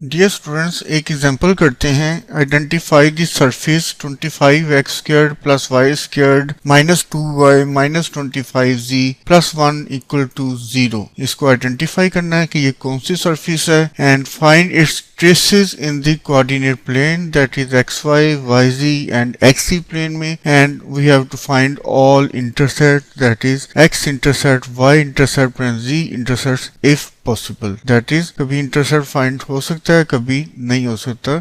Dear students, एक example करते हैं। Identify the surface 25x squared plus y squared minus 2y minus 25z plus 1 equal to 0। इसको identify करना है कि ये कौन सी सरफेस है and find its traces in the coordinate plane, that is xy, yz and xz plane में, and we have to find all intercepts, that is x intercept, y intercept and z intercepts if possible। that is कभी intercept find हो सकता है, कभी नहीं हो सकता।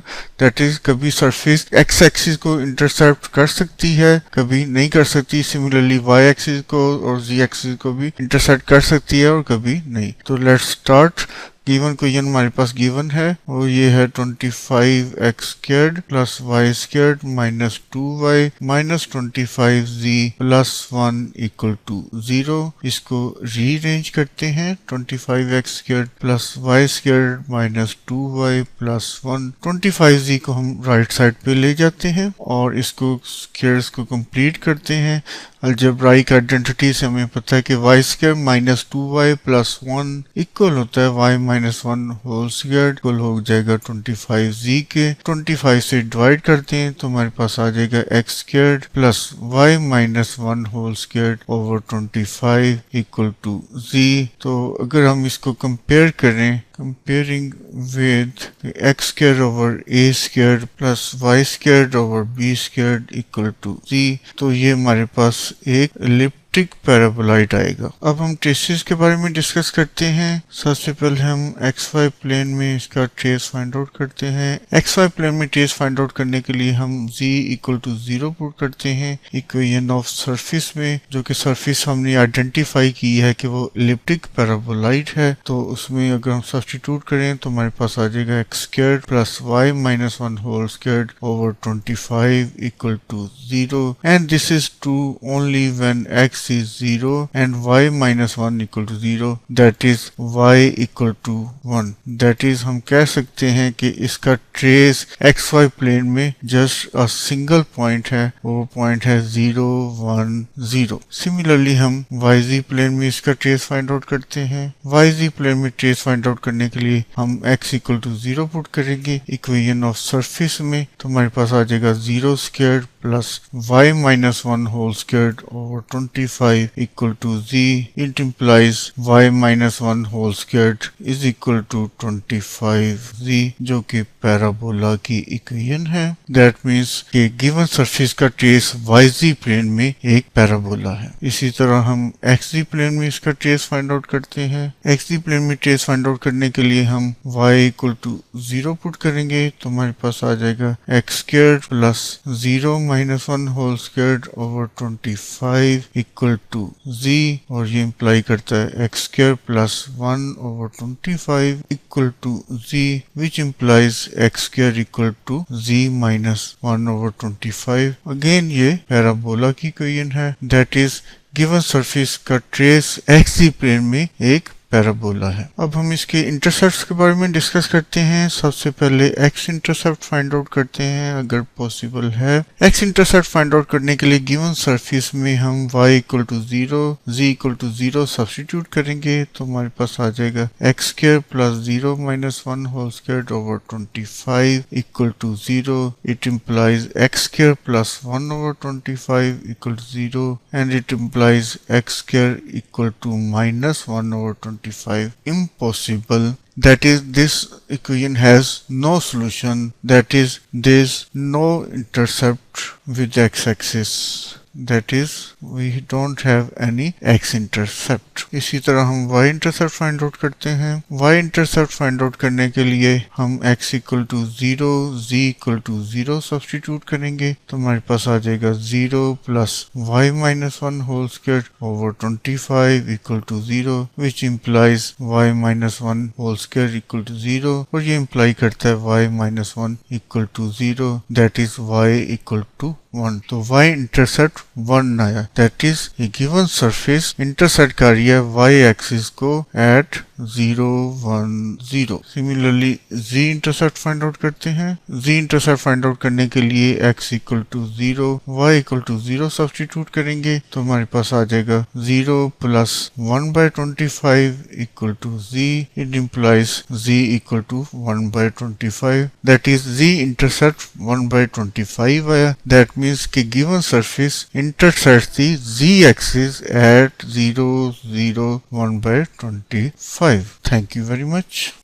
that is कभी surface x axis को intercept कर सकती है, कभी नहीं कर सकती। similarly y axis को और z axis को भी intercept कर सकती है और कभी नहीं। तो let's start। गिवन क्वेश्चन हमारे पास गिवन है और ये है 25x squared plus y squared minus 2y minus 25z plus 1 equal to 0। इसको रीअरेंज करते हैं। 25x squared plus y squared minus 2y plus 1। 25z को हम राइट साइड पे ले जाते हैं और इसको स्क्वायर्स को कंप्लीट करते हैं। अलजेब्राइक आइडेंटिटी से हमें पता है कि y square minus 2y plus 1 equal होता है y minus 1 whole square, equal हो जाएगा 25z के। 25 से डिवाइड करते हैं तो हमारे पास आ जाएगा x square plus y minus 1 whole square over 25 equal to z। तो अगर हम इसको कंपेयर करें, comparing with x squared over a squared plus y squared over b squared equal to z, तो ये हमारे पास एक इलिप्टिक पैराबोलॉइड आएगा। अब हम ट्रेसेस के बारे में डिस्कस करते हैं। सबसे पहले हम xy प्लेन में इसका ट्रेस फाइंड आउट करते हैं। xy प्लेन में ट्रेस फाइंड आउट करने के लिए हम z इक्वल टू 0 पुट करते हैं इक्वेशन ऑफ सरफेस में, जो कि सरफेस हमने आइडेंटिफाई की है कि वो इलिप्टिक पैराबोलॉइड है। तो उसमें अगर हम सब्स्टिट्यूट करें तो हमारे पास आ जाएगा x squared plus y minus 1 whole squared over 25 equal to 0 and this is true only when x is 0 and y minus 1 equal to 0, that is y equal to 1। that is हम कह सकते हैं कि इसका ट्रेस xy प्लेन में just a single point है, वो point है 0 1 0। सिमिलरली हम yz प्लेन में इसका ट्रेस फाइंड आउट करते हैं। yz प्लेन में ट्रेस फाइंड आउट करने के लिए हम x इक्वल टू 0 पुट करेंगे इक्वेशन ऑफ सरफेस में, तो हमारे पास आ जाएगा 0 square plus y minus 1 whole square over 25 equal to z। it implies y minus 1 whole squared is equal to 25z, जो कि पैराबोला की इक्वेशन है। that means कि गिवन सरफेस का ट्रेस yz प्लेन में एक पैराबोला है। इसी तरह हम xz प्लेन में इसका ट्रेस फाइंड आउट करते हैं। xz प्लेन में ट्रेस फाइंड आउट करने के लिए हम y इक्वल टू 0 पुट करेंगे तो हमारे पास आ जाएगा x square plus 0 minus 1 whole square over 25 equal to z, और ये इम्प्लाई करता है x square plus 1 over 25 equal to z, which implies x square equal to z minus 1 over 25। Again ये पैराबोला की इक्वेशन है। दैट इज गिवन सरफेस का trace xz plane में एक पैराबोला है। अब हम इसके इंटरसेप्ट्स के बारे में डिस्कस करते हैं। सबसे पहले x इंटरसेप्ट फाइंड आउट करते हैं अगर पॉसिबल है। x इंटरसेप्ट फाइंड आउट करने के लिए गिवन सरफेस में हम y equal to 0 z equal to 0 substitute करेंगे तो हमारे पास आ जाएगा x square plus 0 minus 1 whole square over 25 equal to 0। It implies x square plus 1 over 25 equal to 0 and it implies x square equal to minus 1 over 25 impossible। that is this equation has no solution, that is there is no intercept with x-axis, that is we don't have any x-intercept। इसी तरह हम y-intercept find out करते हैं। y-intercept find out करने के लिए हम x equal to 0 z equal to 0 substitute करेंगे तो हमारे पास आ जाएगा 0 plus y minus 1 whole square over 25 equal to 0, which implies y minus 1 whole square equal to 0, और ये इम्प्लाई करता है y minus 1 equal to 0, that is y equal to 1। तो y इंटरसेप्ट 1 आया। That is a given surface intercept कर रही है y axis को at 0 1 0। Similarly z intercept find out करते हैं। z इंटरसेप्ट फाइंड आउट करने के लिए x equal to 0 y equal to 0 substitute करेंगे तो हमारे पास आ जाएगा 0 plus 1/25 equal to z। It implies z equal to 1/25, that is z intercept 1/25 आया। दैट मीन्स कि given surface intersect the z axis at 0 0 1/25। Thank you very much.